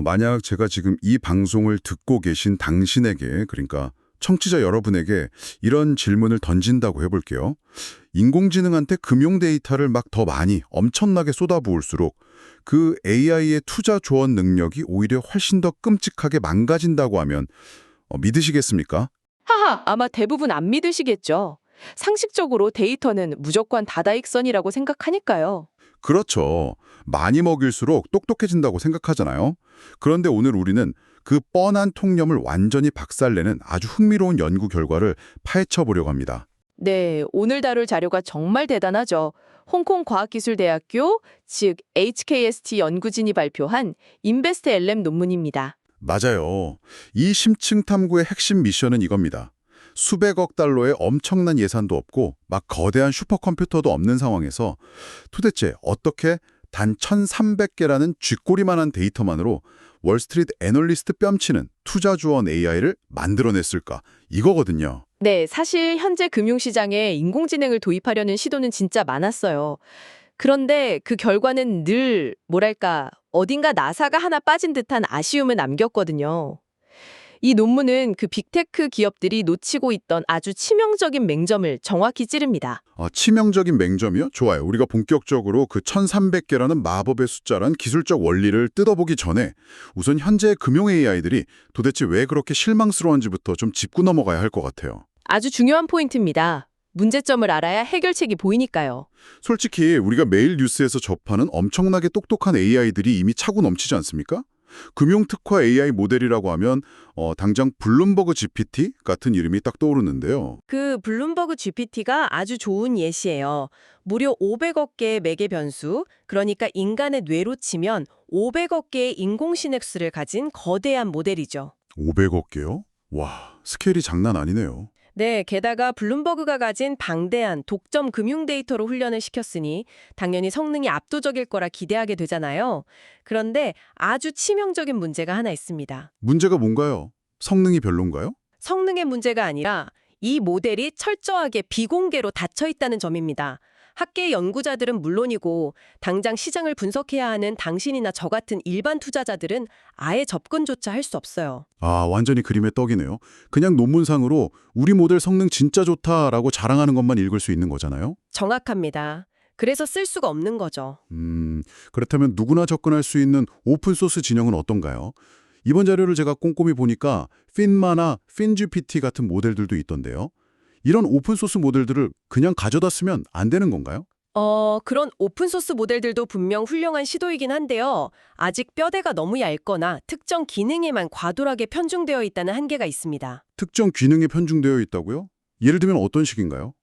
만약 제가 지금 이 방송을 듣고 계신 당신에게, 그러니까 청취자 여러분에게 이런 질문을 던진다고 해볼게요. 인공지능한테 금융 데이터를 막 더 많이 엄청나게 쏟아부을수록 그 AI의 투자 조언 능력이 오히려 훨씬 더 끔찍하게 망가진다고 하면 믿으시겠습니까? 하하, 아마 대부분 안 믿으시겠죠. 상식적으로 데이터는 무조건 다다익선이라고 생각하니까요. 그렇죠. 많이 먹일수록 똑똑해진다고 생각하잖아요. 그런데 오늘 우리는 그 뻔한 통념을 완전히 박살내는 아주 흥미로운 연구 결과를 파헤쳐 보려고 합니다. 네, 오늘 다룰 자료가 정말 대단하죠. 홍콩과학기술대학교, 즉 HKST 연구진이 발표한 인베스트 LM 논문입니다. 맞아요. 이 심층 탐구의 핵심 미션은 이겁니다. 수백억 달러의 엄청난 예산도 없고 막 거대한 슈퍼컴퓨터도 없는 상황에서 도대체 어떻게 단 1,300개라는 쥐꼬리만한 데이터만으로 월스트리트 애널리스트 뺨치는 투자 조언 AI를 만들어냈을까? 이거거든요. 네, 사실 현재 금융시장에 인공지능을 도입하려는 시도는 진짜 많았어요. 그런데 그 결과는 늘, 뭐랄까, 어딘가 나사가 하나 빠진 듯한 아쉬움을 남겼거든요. 이 논문은 그 빅테크 기업들이 놓치고 있던 아주 치명적인 맹점을 정확히 찌릅니다. 치명적인 맹점이요? 좋아요. 우리가 본격적으로 그 1,300개라는 마법의 숫자란 기술적 원리를 뜯어보기 전에 우선 현재 금융 AI들이 도대체 왜 그렇게 실망스러운지부터 좀 짚고 넘어가야 할 것 같아요. 아주 중요한 포인트입니다. 문제점을 알아야 해결책이 보이니까요. 솔직히 우리가 매일 뉴스에서 접하는 엄청나게 똑똑한 AI들이 이미 차고 넘치지 않습니까? 금융특화 AI 모델이라고 하면 당장 블룸버그 GPT 같은 이름이 딱 떠오르는데요. 그 블룸버그 GPT가 아주 좋은 예시예요. 무려 500억 개의 매개 변수, 그러니까 인간의 뇌로 치면 500억 개의 인공신액수를 가진 거대한 모델이죠. 500억 개요? 와, 스케일이 장난 아니네요. 네, 게다가 블룸버그가 가진 방대한 독점 금융 데이터로 훈련을 시켰으니 당연히 성능이 압도적일 거라 기대하게 되잖아요. 그런데 아주 치명적인 문제가 하나 있습니다. 문제가 뭔가요? 성능이 별론가요? 성능의 문제가 아니라 이 모델이 철저하게 비공개로 닫혀 있다는 점입니다. 학계 연구자들은 물론이고 당장 시장을 분석해야 하는 당신이나 저 같은 일반 투자자들은 아예 접근조차 할 수 없어요. 완전히 그림의 떡이네요. 그냥 논문상으로 우리 모델 성능 진짜 좋다라고 자랑하는 것만 읽을 수 있는 거잖아요. 정확합니다. 그래서 쓸 수가 없는 거죠. 그렇다면 누구나 접근할 수 있는 오픈소스 진영은 어떤가요? 이번 자료를 제가 꼼꼼히 보니까 핀마나 핀GPT 같은 모델들도 있던데요. 이런 오픈소스 모델들을 그냥 가져다 쓰면 안 되는 건가요? 그런 오픈소스 모델들도 분명 훌륭한 시도이긴 한데요. 아직 뼈대가 너무 얇거나 특정 기능에만 과도하게 편중되어 있다는 한계가 있습니다. 특정 기능에 편중되어 있다고요? 예를 들면 어떤 식인가요?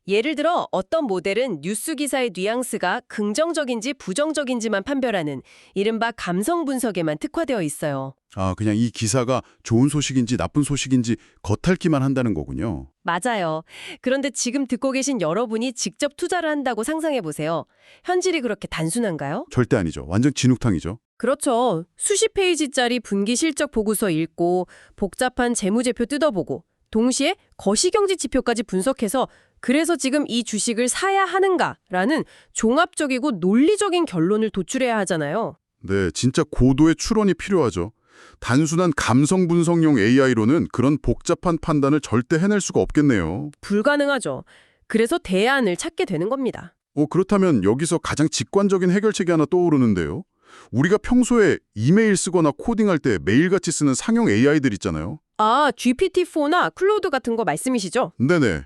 예를 들어 어떤 모델은 뉴스 기사의 뉘앙스가 긍정적인지 부정적인지만 판별하는 이른바 감성 분석에만 특화되어 있어요. 그냥 이 기사가 좋은 소식인지 나쁜 소식인지 겉핥기만 한다는 거군요. 맞아요. 그런데 지금 듣고 계신 여러분이 직접 투자를 한다고 상상해 보세요. 현실이 그렇게 단순한가요? 절대 아니죠. 완전 진흙탕이죠. 그렇죠. 수십 페이지짜리 분기 실적 보고서 읽고 복잡한 재무제표 뜯어보고 동시에 거시경제 지표까지 분석해서 그래서 지금 이 주식을 사야 하는가라는 종합적이고 논리적인 결론을 도출해야 하잖아요. 네, 진짜 고도의 추론이 필요하죠. 단순한 감성 분석용 AI로는 그런 복잡한 판단을 절대 해낼 수가 없겠네요. 불가능하죠. 그래서 대안을 찾게 되는 겁니다. 그렇다면 여기서 가장 직관적인 해결책이 하나 떠오르는데요. 우리가 평소에 이메일 쓰거나 코딩할 때 매일같이 쓰는 상용 AI들 있잖아요. GPT-4나 클로드 같은 거 말씀이시죠? 네네.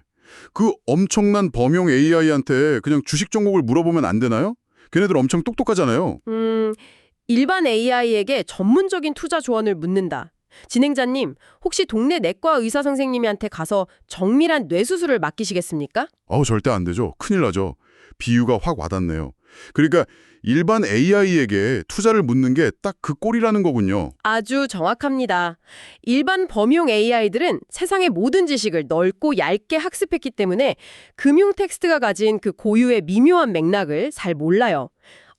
그 엄청난 범용 AI한테 그냥 주식 종목을 물어보면 안 되나요? 걔네들 엄청 똑똑하잖아요. 일반 AI에게 전문적인 투자 조언을 묻는다. 진행자님, 혹시 동네 내과 의사 선생님한테 가서 정밀한 뇌수술을 맡기시겠습니까? 절대 안 되죠. 큰일 나죠. 비유가 확 와닿네요. 그러니까 일반 AI에게 투자를 묻는 게 딱 그 꼴이라는 거군요. 아주 정확합니다. 일반 범용 AI들은 세상의 모든 지식을 넓고 얇게 학습했기 때문에 금융 텍스트가 가진 그 고유의 미묘한 맥락을 잘 몰라요.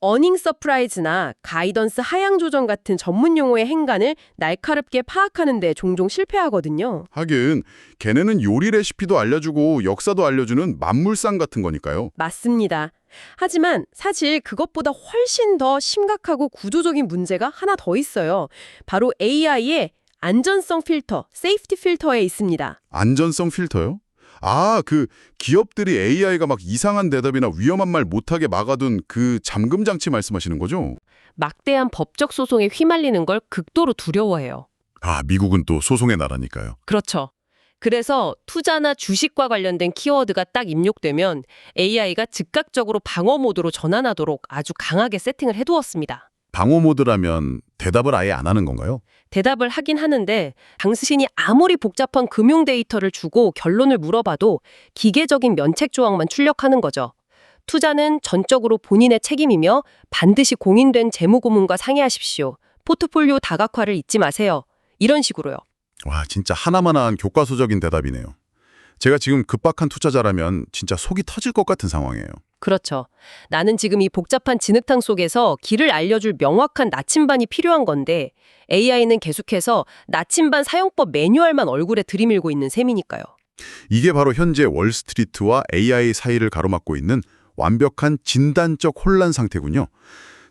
어닝 서프라이즈나 가이던스 하향 조정 같은 전문 용어의 행간을 날카롭게 파악하는 데 종종 실패하거든요. 하긴 걔네는 요리 레시피도 알려주고 역사도 알려주는 만물상 같은 거니까요. 맞습니다. 하지만 사실 그것보다 훨씬 더 심각하고 구조적인 문제가 하나 더 있어요. 바로 AI의 안전성 필터, 세이프티 필터에 있습니다. 안전성 필터요? 아, 그 기업들이 AI가 막 이상한 대답이나 위험한 말 못하게 막아둔 그 잠금 장치 말씀하시는 거죠? 막대한 법적 소송에 휘말리는 걸 극도로 두려워해요. 아, 미국은 또 소송의 나라니까요. 그렇죠. 그래서 투자나 주식과 관련된 키워드가 딱 입력되면 AI가 즉각적으로 방어 모드로 전환하도록 아주 강하게 세팅을 해두었습니다. 방어 모드라면 대답을 아예 안 하는 건가요? 대답을 하긴 하는데 당신이 아무리 복잡한 금융 데이터를 주고 결론을 물어봐도 기계적인 면책 조항만 출력하는 거죠. 투자는 전적으로 본인의 책임이며 반드시 공인된 재무고문과 상의하십시오. 포트폴리오 다각화를 잊지 마세요. 이런 식으로요. 와, 진짜 하나만한 교과서적인 대답이네요. 제가 지금 급박한 투자자라면 진짜 속이 터질 것 같은 상황이에요. 그렇죠. 나는 지금 이 복잡한 진흙탕 속에서 길을 알려줄 명확한 나침반이 필요한 건데 AI는 계속해서 나침반 사용법 매뉴얼만 얼굴에 들이밀고 있는 셈이니까요. 이게 바로 현재 월스트리트와 AI 사이를 가로막고 있는 완벽한 진단적 혼란 상태군요.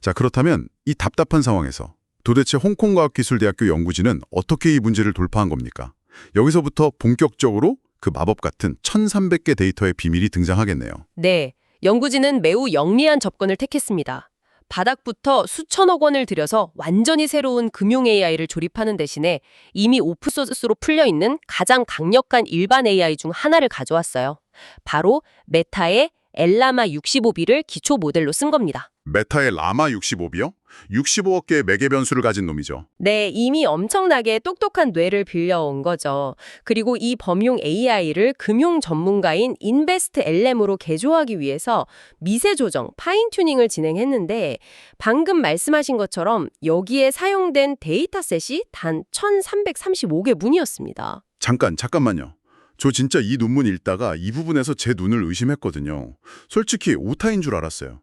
자, 그렇다면 이 답답한 상황에서 도대체 홍콩과학기술대학교 연구진은 어떻게 이 문제를 돌파한 겁니까? 여기서부터 본격적으로 그 마법 같은 1300개 데이터의 비밀이 등장하겠네요. 네, 연구진은 매우 영리한 접근을 택했습니다. 바닥부터 수천억 원을 들여서 완전히 새로운 금융 AI를 조립하는 대신에 이미 오픈소스로 풀려있는 가장 강력한 일반 AI 중 하나를 가져왔어요. 바로 메타의 엘라마 65B를 기초 모델로 쓴 겁니다. 메타의 라마 65B요? 65억 개의 매개 변수를 가진 놈이죠. 네, 이미 엄청나게 똑똑한 뇌를 빌려온 거죠. 그리고 이 범용 AI를 금융 전문가인 인베스트 LM으로 개조하기 위해서 미세 조정, 파인 튜닝을 진행했는데 방금 말씀하신 것처럼 여기에 사용된 데이터셋이 단 1335개 문이었습니다. 잠깐만요. 저 진짜 이 논문 읽다가 이 부분에서 제 눈을 의심했거든요. 솔직히 오타인 줄 알았어요.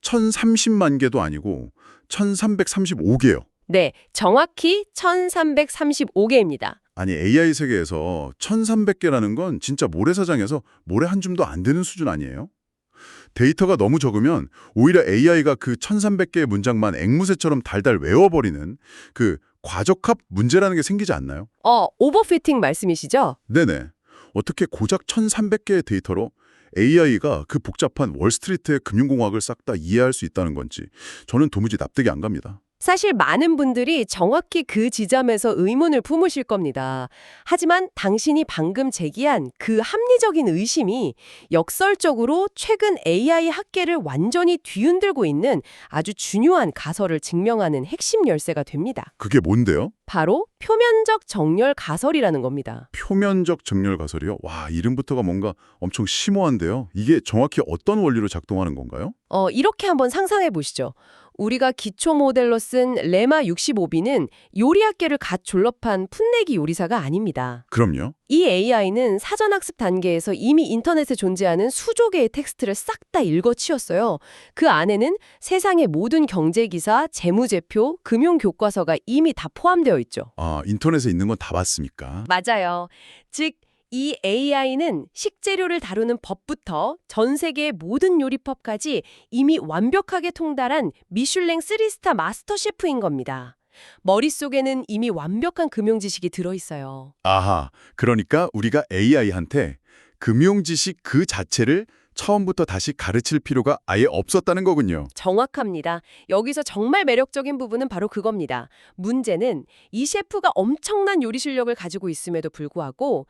1030만 개도 아니고 1335개요. 네, 정확히 1335개입니다. 아니, AI 세계에서 1300개라는 건 진짜 모래사장에서 모래 한 줌도 안 되는 수준 아니에요? 데이터가 너무 적으면 오히려 AI가 그 1300개의 문장만 앵무새처럼 달달 외워버리는 그 과적합 문제라는 게 생기지 않나요? 오버피팅 말씀이시죠? 네네. 어떻게 고작 1300개의 데이터로 AI가 그 복잡한 월스트리트의 금융공학을 싹 다 이해할 수 있다는 건지 저는 도무지 납득이 안 갑니다. 사실 많은 분들이 정확히 그 지점에서 의문을 품으실 겁니다. 하지만 당신이 방금 제기한 그 합리적인 의심이 역설적으로 최근 AI 학계를 완전히 뒤흔들고 있는 아주 중요한 가설을 증명하는 핵심 열쇠가 됩니다. 그게 뭔데요? 바로 표면적 정렬 가설이라는 겁니다. 표면적 정렬 가설이요? 와, 이름부터가 뭔가 엄청 심오한데요. 이게 정확히 어떤 원리로 작동하는 건가요? 이렇게 한번 상상해 보시죠. 우리가 기초 모델로 쓴 레마 65B는 요리학계를 갓 졸업한 풋내기 요리사가 아닙니다. 그럼요. 이 AI는 사전학습 단계에서 이미 인터넷에 존재하는 수조 개의 텍스트를 싹 다 읽어치웠어요. 그 안에는 세상의 모든 경제기사, 재무제표, 금융교과서가 이미 다 포함되어 있죠. 아, 인터넷에 있는 건 다 봤으니까. 맞아요. 즉, 이 AI는 식재료를 다루는 법부터 전 세계의 모든 요리법까지 이미 완벽하게 통달한 미슐랭 3스타 마스터 셰프인 겁니다. 머릿속에는 이미 완벽한 금융 지식이 들어있어요. 아하, 그러니까 우리가 AI한테 금융 지식 그 자체를 처음부터 다시 가르칠 필요가 아예 없었다는 거군요. 정확합니다. 여기서 정말 매력적인 부분은 바로 그겁니다. 문제는 이 셰프가 엄청난 요리 실력을 가지고 있음에도 불구하고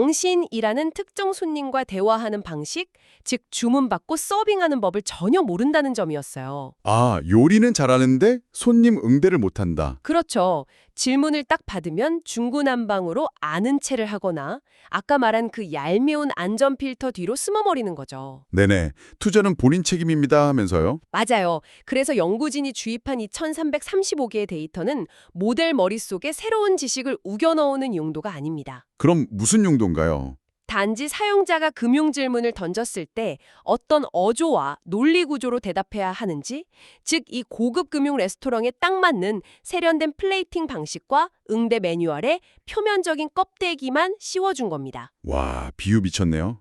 당신이라는 특정 손님과 대화하는 방식, 즉 주문받고 서빙하는 법을 전혀 모른다는 점이었어요. 아, 요리는 잘하는데 손님 응대를 못한다. 그렇죠. 질문을 딱 받으면 중구난방으로 아는 체를 하거나 아까 말한 그 얄미운 안전 필터 뒤로 숨어버리는 거죠. 네네, 투자는 본인 책임입니다 하면서요. 맞아요. 그래서 연구진이 주입한 이 1335개의 데이터는 모델 머릿속에 새로운 지식을 우겨넣는 용도가 아닙니다. 그럼 무슨 용도인가요? 단지 사용자가 금융 질문을 던졌을 때 어떤 어조와 논리 구조로 대답해야 하는지, 즉 이 고급 금융 레스토랑에 딱 맞는 세련된 플레이팅 방식과 응대 매뉴얼에 표면적인 껍데기만 씌워준 겁니다. 와, 비유 미쳤네요.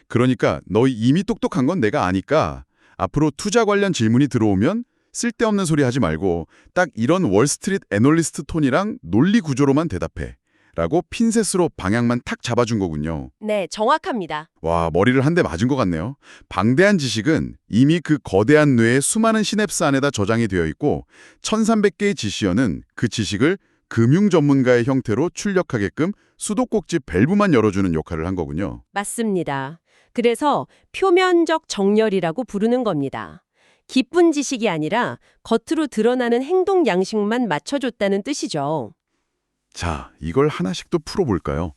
그러니까 너 이미 똑똑한 건 내가 아니까 앞으로 투자 관련 질문이 들어오면 쓸데없는 소리 하지 말고 딱 이런 월스트리트 애널리스트 톤이랑 논리 구조로만 대답해. 라고 핀셋으로 방향만 탁 잡아준 거군요. 네, 정확합니다. 와, 머리를 한 대 맞은 것 같네요. 방대한 지식은 이미 그 거대한 뇌의 수많은 시냅스 안에다 저장이 되어 있고 1300개의 지시어는 그 지식을 금융 전문가의 형태로 출력하게끔 수도꼭지 밸브만 열어주는 역할을 한 거군요. 맞습니다. 그래서 표면적 정렬이라고 부르는 겁니다. 깊은 지식이 아니라 겉으로 드러나는 행동 양식만 맞춰줬다는 뜻이죠. 자, 이걸 하나씩 또 풀어볼까요?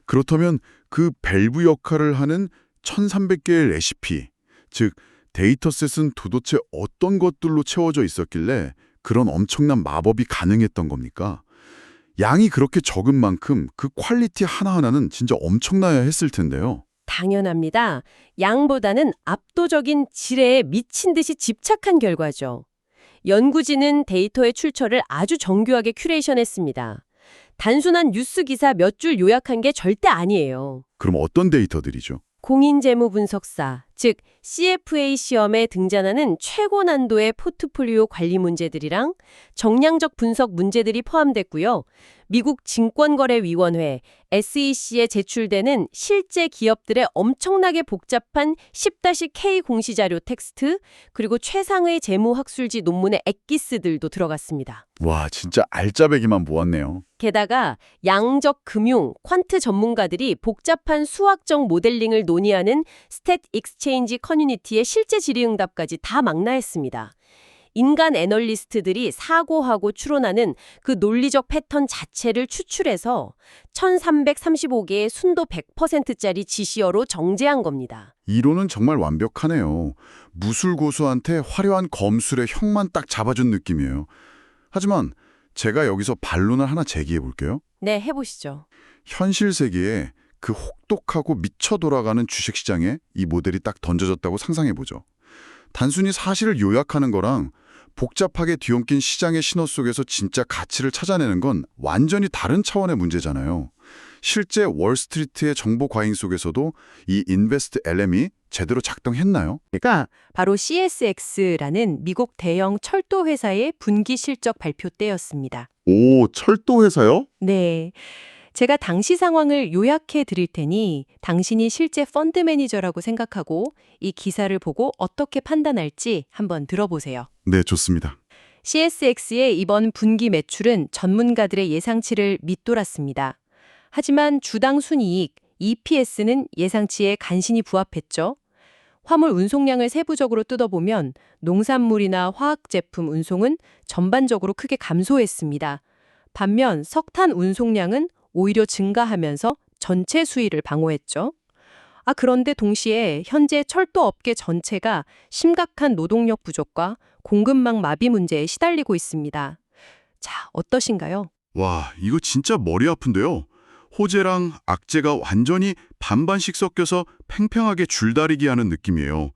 그렇다면 그 밸브 역할을 하는 1300개의 레시피, 즉 데이터셋은 도대체 어떤 것들로 채워져 있었길래 그런 엄청난 마법이 가능했던 겁니까? 양이 그렇게 적은 만큼 그 퀄리티 하나하나는 진짜 엄청나야 했을 텐데요. 당연합니다. 양보다는 압도적인 질에 미친 듯이 집착한 결과죠. 연구진은 데이터의 출처를 아주 정교하게 큐레이션했습니다. 단순한 뉴스 기사 몇 줄 요약한 게 절대 아니에요. 그럼 어떤 데이터들이죠? 공인재무분석사, 즉 CFA 시험에 등장하는 최고 난도의 포트폴리오 관리 문제들이랑 정량적 분석 문제들이 포함됐고요. 미국 증권거래위원회, SEC에 제출되는 실제 기업들의 엄청나게 복잡한 10-K 공시자료 텍스트, 그리고 최상의 재무학술지 논문의 엑기스들도 들어갔습니다. 와, 진짜 알짜배기만 모았네요. 게다가 양적 금융, 퀀트 전문가들이 복잡한 수학적 모델링을 논의하는 스탯 익스체인지 커뮤니티의 실제 질의응답까지 다 망라했습니다. 인간 애널리스트들이 사고하고 추론하는 그 논리적 패턴 자체를 추출해서 1335개의 순도 100%짜리 지시어로 정제한 겁니다. 이론은 정말 완벽하네요. 무술고수한테 화려한 검술의 형만 딱 잡아준 느낌이에요. 하지만 제가 여기서 반론을 하나 제기해 볼게요. 네, 해보시죠. 현실 세계에 그 혹독하고 미쳐 돌아가는 주식시장에 이 모델이 딱 던져졌다고 상상해 보죠. 단순히 사실을 요약하는 거랑 복잡하게 뒤엉킨 시장의 신호 속에서 진짜 가치를 찾아내는 건 완전히 다른 차원의 문제잖아요. 실제 월스트리트의 정보 과잉 속에서도 이 인베스트 LM이 제대로 작동했나요? 그러니까 바로 CSX라는 미국 대형 철도 회사의 분기 실적 발표 때였습니다. 오, 철도 회사요? 네. 제가 당시 상황을 요약해 드릴 테니 당신이 실제 펀드 매니저라고 생각하고 이 기사를 보고 어떻게 판단할지 한번 들어보세요. 네, 좋습니다. CSX의 이번 분기 매출은 전문가들의 예상치를 밑돌았습니다. 하지만 주당 순이익, EPS는 예상치에 간신히 부합했죠. 화물 운송량을 세부적으로 뜯어보면 농산물이나 화학제품 운송은 전반적으로 크게 감소했습니다. 반면 석탄 운송량은 오히려 증가하면서 전체 수익을 방어했죠. 그런데 동시에 현재 철도업계 전체가 심각한 노동력 부족과 공급망 마비 문제에 시달리고 있습니다. 자, 어떠신가요? 와, 이거 진짜 머리 아픈데요. 호재랑 악재가 완전히 반반씩 섞여서 팽팽하게 줄다리기 하는 느낌이에요.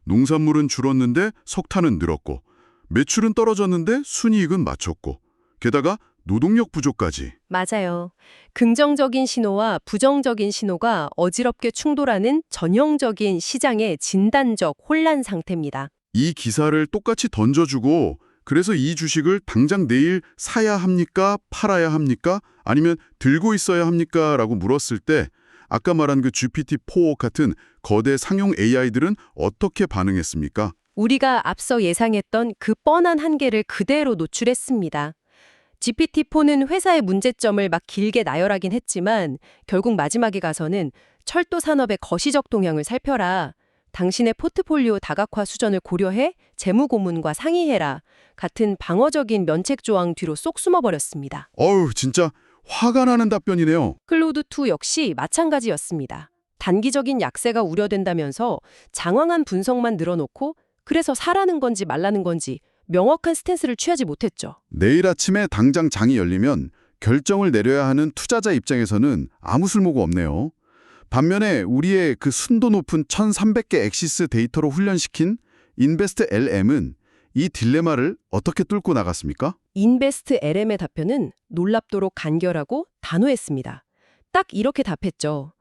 농산물은 줄었는데 석탄은 늘었고, 매출은 떨어졌는데 순이익은 맞췄고, 게다가 노동력 부족까지. 맞아요. 긍정적인 신호와 부정적인 신호가 어지럽게 충돌하는 전형적인 시장의 진단적 혼란 상태입니다. 이 기사를 똑같이 던져주고 그래서 이 주식을 당장 내일 사야 합니까? 팔아야 합니까? 아니면 들고 있어야 합니까? 라고 물었을 때 아까 말한 그 GPT-4 같은 거대 상용 AI들은 어떻게 반응했습니까? 우리가 앞서 예상했던 그 뻔한 한계를 그대로 노출했습니다. GPT-4는 회사의 문제점을 막 길게 나열하긴 했지만 결국 마지막에 가서는 철도 산업의 거시적 동향을 살펴라. 당신의 포트폴리오 다각화 수준을 고려해 재무 고문과 상의해라. 같은 방어적인 면책 조항 뒤로 쏙 숨어버렸습니다. 어우, 진짜 화가 나는 답변이네요. 클로드2 역시 마찬가지였습니다. 단기적인 약세가 우려된다면서 장황한 분석만 늘어놓고 그래서 사라는 건지 말라는 건지 명확한 스탠스를 취하지 못했죠. 내일 아침에 당장 장이 열리면 결정을 내려야 하는 투자자 입장에서는 아무 쓸모가 없네요. 반면에 우리의 그 순도 높은 1300개 엑시스 데이터로 훈련시킨 인베스트 LM은 이 딜레마를 어떻게 뚫고 나갔습니까? 인베스트 LM의 답변은 놀랍도록 간결하고 단호했습니다. 딱 이렇게 답했죠.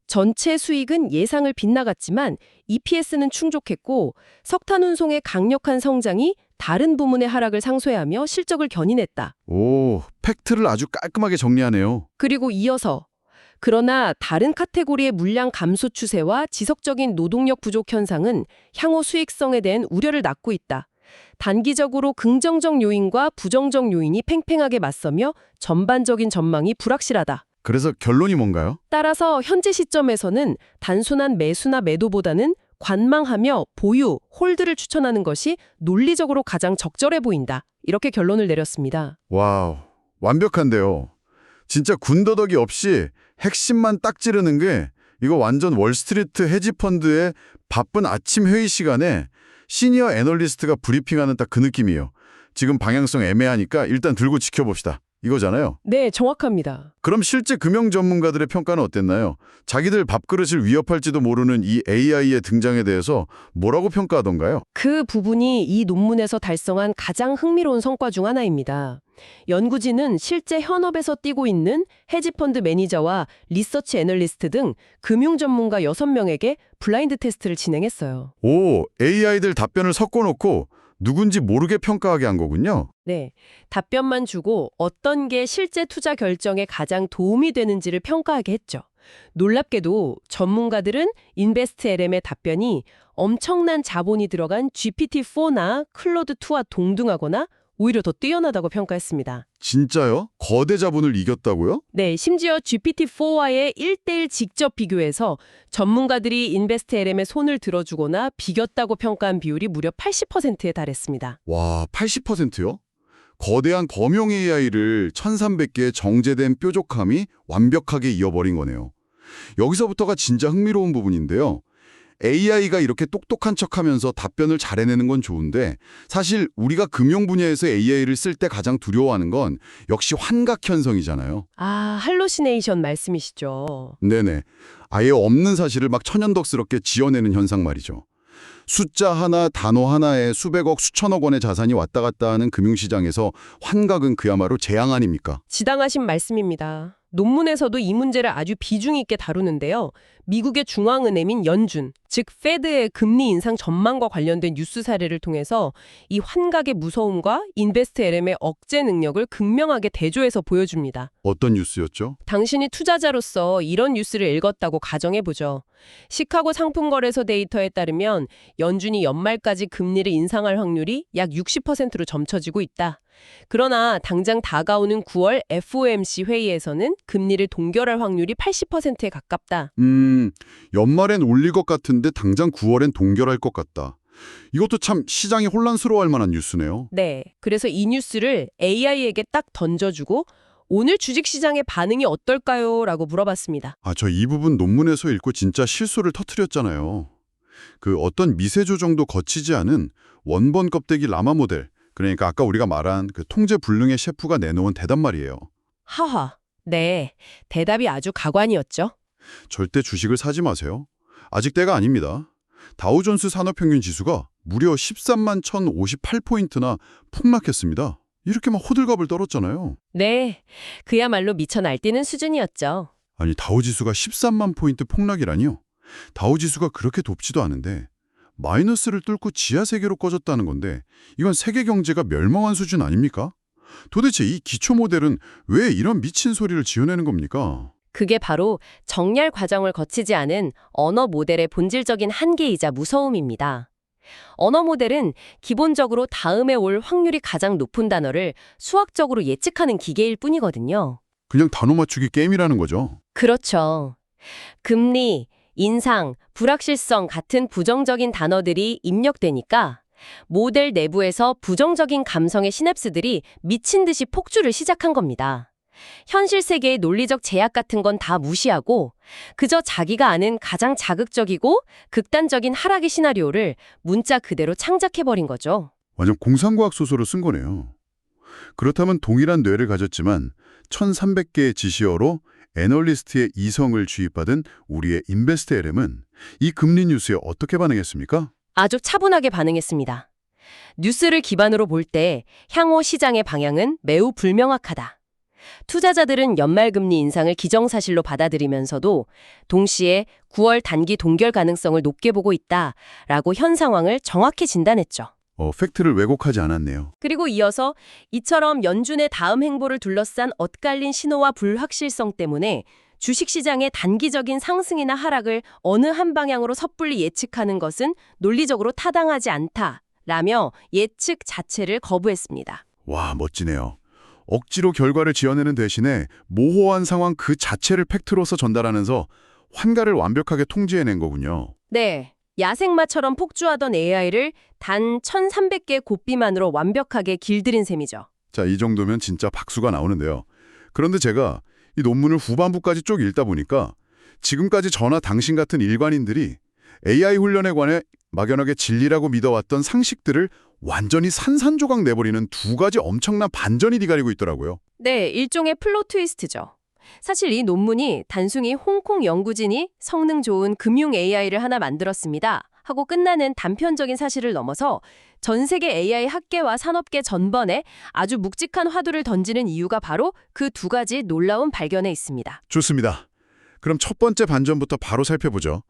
전체 수익은 예상을 빗나갔지만 EPS는 충족했고 석탄 운송의 강력한 성장이 다른 부문의 하락을 상쇄하며 실적을 견인했다. 오, 팩트를 아주 깔끔하게 정리하네요. 그리고 이어서 그러나 다른 카테고리의 물량 감소 추세와 지속적인 노동력 부족 현상은 향후 수익성에 대한 우려를 낳고 있다. 단기적으로 긍정적 요인과 부정적 요인이 팽팽하게 맞서며 전반적인 전망이 불확실하다. 그래서 결론이 뭔가요? 따라서 현재 시점에서는 단순한 매수나 매도보다는 관망하며 보유, 홀드를 추천하는 것이 논리적으로 가장 적절해 보인다. 이렇게 결론을 내렸습니다. 와우, 완벽한데요. 진짜 군더더기 없이 핵심만 딱 찌르는 게 이거 완전 월스트리트 헤지펀드의 바쁜 아침 회의 시간에 시니어 애널리스트가 브리핑하는 딱 그 느낌이에요. 지금 방향성 애매하니까 일단 들고 지켜봅시다. 이거잖아요. 네, 정확합니다. 그럼 실제 금융 전문가들의 평가는 어땠나요? 자기들 밥그릇을 위협할지도 모르는 이 AI의 등장에 대해서 뭐라고 평가하던가요? 그 부분이 이 논문에서 달성한 가장 흥미로운 성과 중 하나입니다. 연구진은 실제 현업에서 뛰고 있는 헤지펀드 매니저와 리서치 애널리스트 등 금융 전문가 6명에게 블라인드 테스트를 진행했어요. 오, AI들 답변을 섞어놓고 누군지 모르게 평가하게 한 거군요. 네, 답변만 주고 어떤 게 실제 투자 결정에 가장 도움이 되는지를 평가하게 했죠. 놀랍게도 전문가들은 인베스트 LM의 답변이 엄청난 자본이 들어간 GPT-4나 클로드2와 동등하거나 오히려 더 뛰어나다고 평가했습니다. 진짜요? 거대 자본을 이겼다고요? 네, 심지어 GPT-4와의 1대1 직접 비교해서 전문가들이 인베스트 LM의 손을 들어주거나 비겼다고 평가한 비율이 무려 80%에 달했습니다. 와, 80%요? 거대한 범용 AI를 1300개의 정제된 뾰족함이 완벽하게 이어버린 거네요. 여기서부터가 진짜 흥미로운 부분인데요. AI가 이렇게 똑똑한 척하면서 답변을 잘 해내는 건 좋은데 사실 우리가 금융 분야에서 AI를 쓸 때 가장 두려워하는 건 역시 환각 현상이잖아요. 아, 할로시네이션 말씀이시죠. 네네. 아예 없는 사실을 막 천연덕스럽게 지어내는 현상 말이죠. 숫자 하나, 단어 하나에 수백억, 수천억 원의 자산이 왔다 갔다 하는 금융시장에서 환각은 그야말로 재앙 아닙니까? 지당하신 말씀입니다. 논문에서도 이 문제를 아주 비중 있게 다루는데요. 미국의 중앙은행인 연준, 즉 페드의 금리 인상 전망과 관련된 뉴스 사례를 통해서 이 환각의 무서움과 인베스트 LM의 억제 능력을 극명하게 대조해서 보여줍니다. 어떤 뉴스였죠? 당신이 투자자로서 이런 뉴스를 읽었다고 가정해보죠. 시카고 상품거래소 데이터에 따르면 연준이 연말까지 금리를 인상할 확률이 약 60%로 점쳐지고 있다. 그러나 당장 다가오는 9월 FOMC 회의에서는 금리를 동결할 확률이 80%에 가깝다. 연말엔 올릴 것 같은데 당장 9월엔 동결할 것 같다. 이것도 참 시장이 혼란스러워할 만한 뉴스네요. 네, 그래서 이 뉴스를 AI에게 딱 던져주고 오늘 주식시장의 반응이 어떨까요? 라고 물어봤습니다. 저 이 부분 논문에서 읽고 진짜 실소를 터뜨렸잖아요. 그 어떤 미세 조정도 거치지 않은 원본 껍데기 라마 모델, 그러니까 아까 우리가 말한 그 통제 불능의 셰프가 내놓은 대답 말이에요. 하하, 네, 대답이 아주 가관이었죠. 절대 주식을 사지 마세요. 아직 때가 아닙니다. 다우존스 산업평균 지수가 무려 13만 1,058포인트나 폭락했습니다. 이렇게 막 호들갑을 떨었잖아요. 네, 그야말로 미쳐 날뛰는 수준이었죠. 아니, 다우지수가 13만 포인트 폭락이라니요? 다우지수가 그렇게 높지도 않은데 마이너스를 뚫고 지하 세계로 꺼졌다는 건데 이건 세계 경제가 멸망한 수준 아닙니까? 도대체 이 기초 모델은 왜 이런 미친 소리를 지어내는 겁니까? 그게 바로 정렬 과정을 거치지 않은 언어 모델의 본질적인 한계이자 무서움입니다. 언어 모델은 기본적으로 다음에 올 확률이 가장 높은 단어를 수학적으로 예측하는 기계일 뿐이거든요. 그냥 단어 맞추기 게임이라는 거죠. 그렇죠. 금리, 인상, 불확실성 같은 부정적인 단어들이 입력되니까 모델 내부에서 부정적인 감성의 시냅스들이 미친 듯이 폭주를 시작한 겁니다. 현실 세계의 논리적 제약 같은 건 다 무시하고 그저 자기가 아는 가장 자극적이고 극단적인 하락의 시나리오를 문자 그대로 창작해버린 거죠. 완전 공상과학 소설을 쓴 거네요. 그렇다면 동일한 뇌를 가졌지만 1300개의 지시어로 애널리스트의 이성을 주입받은 우리의 인베스트 LM은 이 금리 뉴스에 어떻게 반응했습니까? 아주 차분하게 반응했습니다. 뉴스를 기반으로 볼 때 향후 시장의 방향은 매우 불명확하다. 투자자들은 연말금리 인상을 기정사실로 받아들이면서도 동시에 9월 단기 동결 가능성을 높게 보고 있다라고 현 상황을 정확히 진단했죠. 팩트를 왜곡하지 않았네요. 그리고 이어서 이처럼 연준의 다음 행보를 둘러싼 엇갈린 신호와 불확실성 때문에 주식시장의 단기적인 상승이나 하락을 어느 한 방향으로 섣불리 예측하는 것은 논리적으로 타당하지 않다라며 예측 자체를 거부했습니다. 와, 멋지네요. 억지로 결과를 지어내는 대신에 모호한 상황 그 자체를 팩트로서 전달하면서 환가를 완벽하게 통제해낸 거군요. 네, 야생마처럼 폭주하던 AI를 단 1,300개의 곱비만으로 완벽하게 길들인 셈이죠. 자, 이 정도면 진짜 박수가 나오는데요. 그런데 제가 이 논문을 후반부까지 쭉 읽다 보니까 지금까지 저나 당신 같은 일반인들이 AI 훈련에 관해 막연하게 진리라고 믿어왔던 상식들을 완전히 산산조각 내버리는 두 가지 엄청난 반전이 뒤가리고 있더라고요. 네, 일종의 플롯 트위스트죠. 사실 이 논문이 단순히 홍콩 연구진이 성능 좋은 금융 AI를 하나 만들었습니다 하고 끝나는 단편적인 사실을 넘어서 전 세계 AI 학계와 산업계 전반에 아주 묵직한 화두를 던지는 이유가 바로 그 두 가지 놀라운 발견에 있습니다. 좋습니다. 그럼 첫 번째 반전부터 바로 살펴보죠.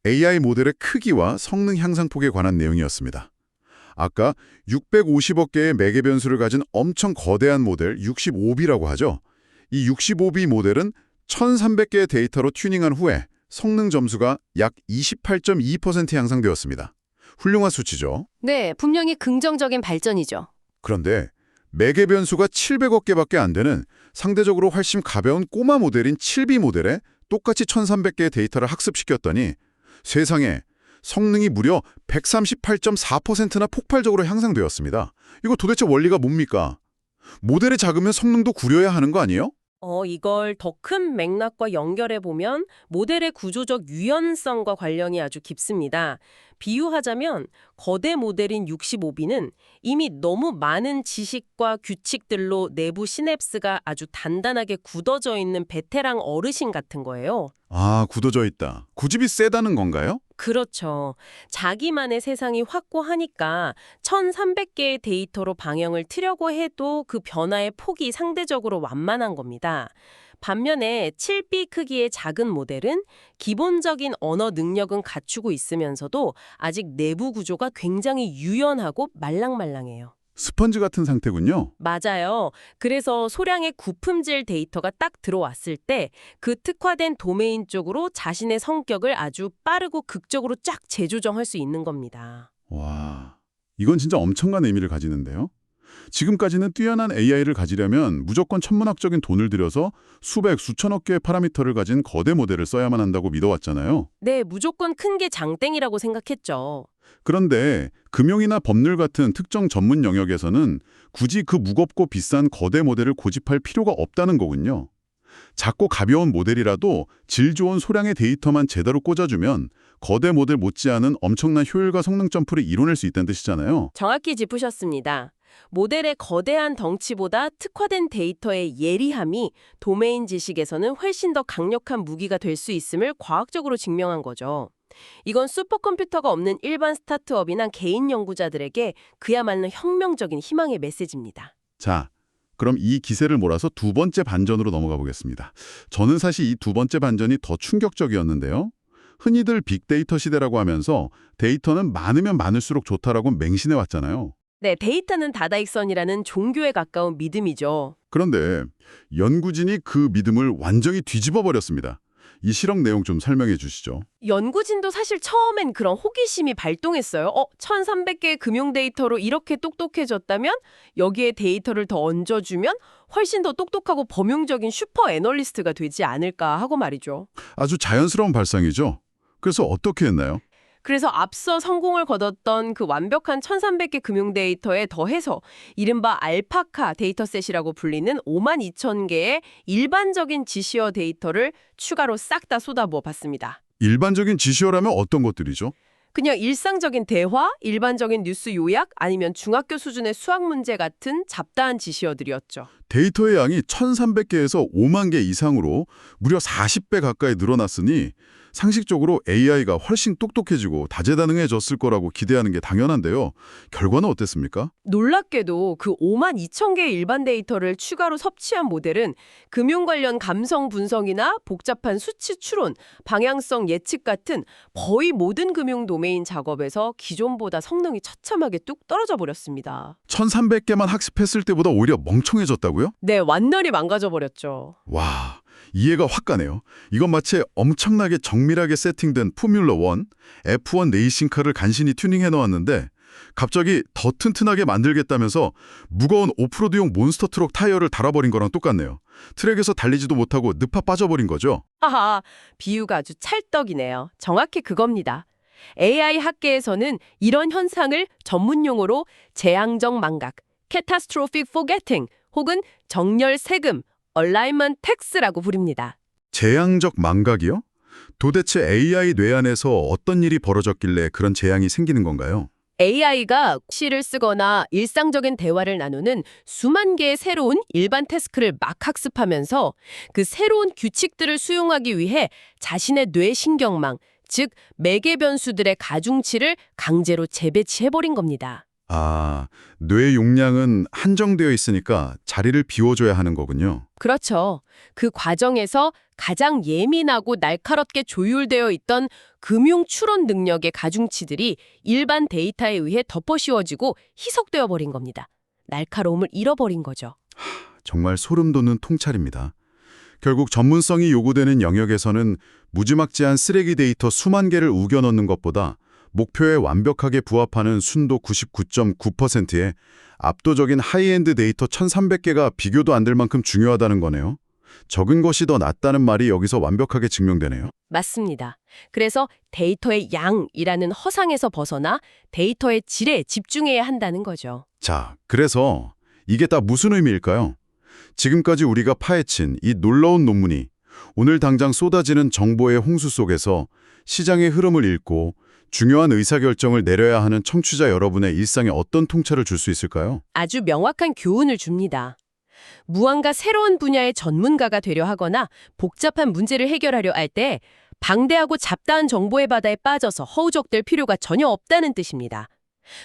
AI 모델의 크기와 성능 향상폭에 관한 내용이었습니다. 아까 650억 개의 매개 변수를 가진 엄청 거대한 모델 65B라고 하죠. 이 65B 모델은 1300개의 데이터로 튜닝한 후에 성능 점수가 약 28.2% 향상되었습니다. 훌륭한 수치죠. 네, 분명히 긍정적인 발전이죠. 그런데 매개 변수가 700억 개밖에 안 되는 상대적으로 훨씬 가벼운 꼬마 모델인 7B 모델에 똑같이 1300개의 데이터를 학습시켰더니 세상에 성능이 무려 138.4%나 폭발적으로 향상되었습니다. 이거 도대체 원리가 뭡니까? 모델이 작으면 성능도 구려야 하는 거 아니에요? 이걸 더 큰 맥락과 연결해 보면 모델의 구조적 유연성과 관련이 아주 깊습니다. 비유하자면 거대 모델인 65B는 이미 너무 많은 지식과 규칙들로 내부 시냅스가 아주 단단하게 굳어져 있는 베테랑 어르신 같은 거예요. 아, 굳어져 있다. 고집이 세다는 건가요? 그렇죠. 자기만의 세상이 확고하니까 1,300개의 데이터로 방향을 트려고 해도 그 변화의 폭이 상대적으로 완만한 겁니다. 반면에 7B 크기의 작은 모델은 기본적인 언어 능력은 갖추고 있으면서도 아직 내부 구조가 굉장히 유연하고 말랑말랑해요. 스펀지 같은 상태군요. 맞아요. 그래서 소량의 구품질 데이터가 딱 들어왔을 때 그 특화된 도메인 쪽으로 자신의 성격을 아주 빠르고 극적으로 쫙 재조정할 수 있는 겁니다. 와, 이건 진짜 엄청난 의미를 가지는데요. 지금까지는 뛰어난 AI를 가지려면 무조건 천문학적인 돈을 들여서 수백, 수천억 개의 파라미터를 가진 거대 모델을 써야만 한다고 믿어왔잖아요. 네, 무조건 큰 게 장땡이라고 생각했죠. 그런데 금융이나 법률 같은 특정 전문 영역에서는 굳이 그 무겁고 비싼 거대 모델을 고집할 필요가 없다는 거군요. 작고 가벼운 모델이라도 질 좋은 소량의 데이터만 제대로 꽂아주면 거대 모델 못지않은 엄청난 효율과 성능 점프를 이뤄낼 수 있다는 뜻이잖아요. 정확히 짚으셨습니다. 모델의 거대한 덩치보다 특화된 데이터의 예리함이 도메인 지식에서는 훨씬 더 강력한 무기가 될 수 있음을 과학적으로 증명한 거죠. 이건 슈퍼컴퓨터가 없는 일반 스타트업이나 개인 연구자들에게 그야말로 혁명적인 희망의 메시지입니다. 자, 그럼 이 기세를 몰아서 두 번째 반전으로 넘어가 보겠습니다. 저는 사실 이 두 번째 반전이 더 충격적이었는데요. 흔히들 빅데이터 시대라고 하면서 데이터는 많으면 많을수록 좋다라고 맹신해 왔잖아요. 네, 데이터는 다다익선이라는 종교에 가까운 믿음이죠. 그런데 연구진이 그 믿음을 완전히 뒤집어 버렸습니다. 이 실험 내용 좀 설명해 주시죠. 연구진도 사실 처음엔 그런 호기심이 발동했어요. 1,300개의 금융 데이터로 이렇게 똑똑해졌다면 여기에 데이터를 더 얹어주면 훨씬 더 똑똑하고 범용적인 슈퍼 애널리스트가 되지 않을까 하고 말이죠. 아주 자연스러운 발상이죠. 그래서 어떻게 했나요? 그래서 앞서 성공을 거뒀던 그 완벽한 1,300개 금융 데이터에 더해서 이른바 알파카 데이터셋이라고 불리는 52,000개의 일반적인 지시어 데이터를 추가로 싹 다 쏟아부어 봤습니다. 일반적인 지시어라면 어떤 것들이죠? 그냥 일상적인 대화, 일반적인 뉴스 요약, 아니면 중학교 수준의 수학 문제 같은 잡다한 지시어들이었죠. 데이터의 양이 1,300개에서 5만 개 이상으로 무려 40배 가까이 늘어났으니 상식적으로 AI가 훨씬 똑똑해지고 다재다능해졌을 거라고 기대하는 게 당연한데요. 결과는 어땠습니까? 놀랍게도 그 5만 2천 개의 일반 데이터를 추가로 섭취한 모델은 금융 관련 감성 분석이나 복잡한 수치 추론, 방향성 예측 같은 거의 모든 금융 도메인 작업에서 기존보다 성능이 처참하게 뚝 떨어져 버렸습니다. 1,300개만 학습했을 때보다 오히려 멍청해졌다고요? 네, 완전히 망가져 버렸죠. 와, 이해가 확 가네요. 이건 마치 엄청나게 정밀하게 세팅된 포뮬러 1, F1 레이싱카를 간신히 튜닝해 놓았는데 갑자기 더 튼튼하게 만들겠다면서 무거운 오프로드용 몬스터 트럭 타이어를 달아버린 거랑 똑같네요. 트랙에서 달리지도 못하고 늪아 빠져버린 거죠. 하하, 비유가 아주 찰떡이네요. 정확히 그겁니다. AI 학계에서는 이런 현상을 전문용어로 재앙적 망각, catastrophic forgetting 혹은 정렬 세금, alignment tax라고 부릅니다. 재앙적 망각이요? 도대체 AI 뇌 안에서 어떤 일이 벌어졌길래 그런 재앙이 생기는 건가요? AI가 시를 쓰거나 일상적인 대화를 나누는 수만 개의 새로운 일반 태스크를 막 학습하면서 그 새로운 규칙들을 수용하기 위해 자신의 뇌 신경망, 즉 매개 변수들의 가중치를 강제로 재배치해버린 겁니다. 아, 뇌 용량은 한정되어 있으니까 자리를 비워줘야 하는 거군요. 그렇죠. 그 과정에서 가장 예민하고 날카롭게 조율되어 있던 금융 추론 능력의 가중치들이 일반 데이터에 의해 덮어씌워지고 희석되어 버린 겁니다. 날카로움을 잃어버린 거죠. 정말 소름 돋는 통찰입니다. 결국 전문성이 요구되는 영역에서는 무지막지한 쓰레기 데이터 수만 개를 우겨 넣는 것보다 목표에 완벽하게 부합하는 순도 99.9%의 압도적인 하이엔드 데이터 1,300개가 비교도 안 될 만큼 중요하다는 거네요. 적은 것이 더 낫다는 말이 여기서 완벽하게 증명되네요. 맞습니다. 그래서 데이터의 양이라는 허상에서 벗어나 데이터의 질에 집중해야 한다는 거죠. 자, 그래서 이게 다 무슨 의미일까요? 지금까지 우리가 파헤친 이 놀라운 논문이 오늘 당장 쏟아지는 정보의 홍수 속에서 시장의 흐름을 읽고 중요한 의사결정을 내려야 하는 청취자 여러분의 일상에 어떤 통찰을 줄 수 있을까요? 아주 명확한 교훈을 줍니다. 무언가 새로운 분야의 전문가가 되려 하거나 복잡한 문제를 해결하려 할 때 방대하고 잡다한 정보의 바다에 빠져서 허우적될 필요가 전혀 없다는 뜻입니다.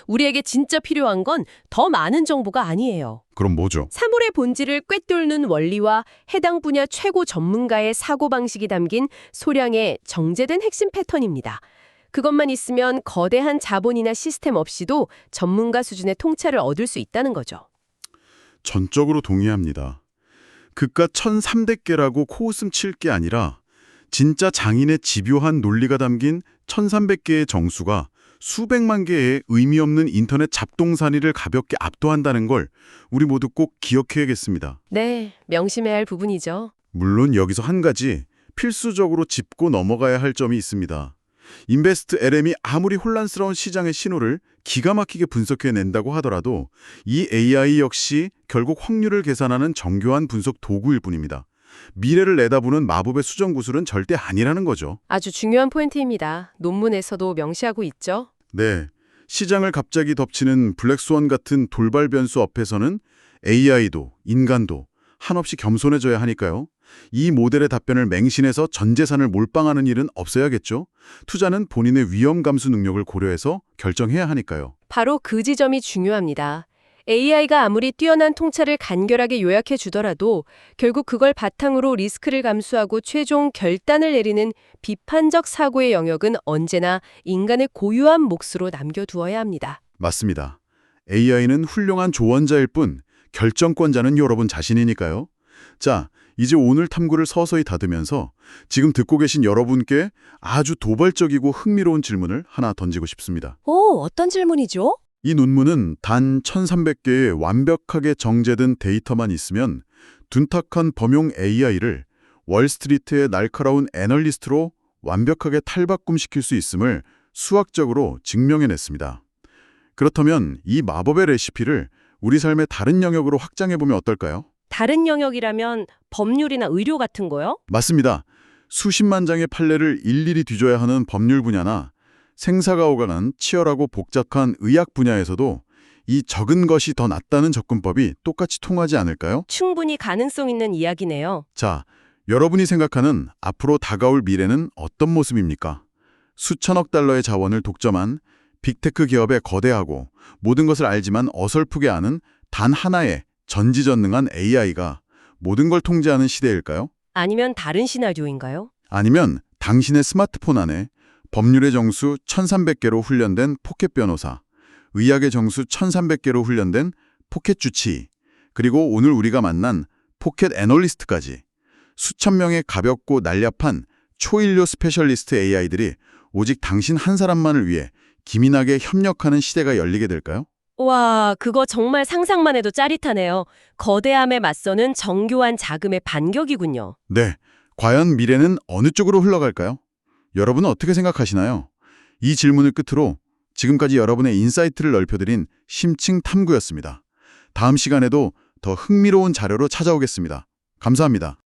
우리에게 진짜 필요한 건 더 많은 정보가 아니에요. 그럼 뭐죠? 사물의 본질을 꿰뚫는 원리와 해당 분야 최고 전문가의 사고방식이 담긴 소량의 정제된 핵심 패턴입니다. 그것만 있으면 거대한 자본이나 시스템 없이도 전문가 수준의 통찰을 얻을 수 있다는 거죠. 전적으로 동의합니다. 그깟 1,300개라고 코웃음 칠 게 아니라 진짜 장인의 집요한 논리가 담긴 1,300개의 정수가 수백만 개의 의미 없는 인터넷 잡동사니를 가볍게 압도한다는 걸 우리 모두 꼭 기억해야겠습니다. 네, 명심해야 할 부분이죠. 물론 여기서 한 가지 필수적으로 짚고 넘어가야 할 점이 있습니다. 인베스트 LM이 아무리 혼란스러운 시장의 신호를 기가 막히게 분석해낸다고 하더라도 이 AI 역시 결국 확률을 계산하는 정교한 분석 도구일 뿐입니다. 미래를 내다보는 마법의 수정 구슬은 절대 아니라는 거죠. 아주 중요한 포인트입니다. 논문에서도 명시하고 있죠. 네, 시장을 갑자기 덮치는 블랙스완 같은 돌발 변수 앞에서는 AI도 인간도 한없이 겸손해져야 하니까요. 이 모델의 답변을 맹신해서 전 재산을 몰빵하는 일은 없어야겠죠. 투자는 본인의 위험 감수 능력을 고려해서 결정해야 하니까요. 바로 그 지점이 중요합니다. AI가 아무리 뛰어난 통찰을 간결하게 요약해 주더라도 결국 그걸 바탕으로 리스크를 감수하고 최종 결단을 내리는 비판적 사고의 영역은 언제나 인간의 고유한 몫으로 남겨두어야 합니다. 맞습니다. AI는 훌륭한 조언자일 뿐 결정권자는 여러분 자신이니까요. 자, 이제 오늘 탐구를 서서히 닫으면서 지금 듣고 계신 여러분께 아주 도발적이고 흥미로운 질문을 하나 던지고 싶습니다. 오, 어떤 질문이죠? 이 논문은 단 1,300개의 완벽하게 정제된 데이터만 있으면 둔탁한 범용 AI를 월스트리트의 날카로운 애널리스트로 완벽하게 탈바꿈시킬 수 있음을 수학적으로 증명해냈습니다. 그렇다면 이 마법의 레시피를 우리 삶의 다른 영역으로 확장해보면 어떨까요? 다른 영역이라면 법률이나 의료 같은 거요? 맞습니다. 수십만 장의 판례를 일일이 뒤져야 하는 법률 분야나 생사가 오가는 치열하고 복잡한 의학 분야에서도 이 적은 것이 더 낫다는 접근법이 똑같이 통하지 않을까요? 충분히 가능성 있는 이야기네요. 자, 여러분이 생각하는 앞으로 다가올 미래는 어떤 모습입니까? 수천억 달러의 자원을 독점한 빅테크 기업의 거대하고 모든 것을 알지만 어설프게 아는 단 하나의 전지전능한 AI가 모든 걸 통제하는 시대일까요? 아니면 다른 시나리오인가요? 아니면 당신의 스마트폰 안에 법률의 정수 1300개로 훈련된 포켓 변호사, 의학의 정수 1300개로 훈련된 포켓 주치의, 그리고 오늘 우리가 만난 포켓 애널리스트까지 수천 명의 가볍고 날렵한 초인류 스페셜리스트 AI들이 오직 당신 한 사람만을 위해 기민하게 협력하는 시대가 열리게 될까요? 와, 그거 정말 상상만 해도 짜릿하네요. 거대함에 맞서는 정교한 자금의 반격이군요. 네, 과연 미래는 어느 쪽으로 흘러갈까요? 여러분은 어떻게 생각하시나요? 이 질문을 끝으로 지금까지 여러분의 인사이트를 넓혀드린 심층 탐구였습니다. 다음 시간에도 더 흥미로운 자료로 찾아오겠습니다. 감사합니다.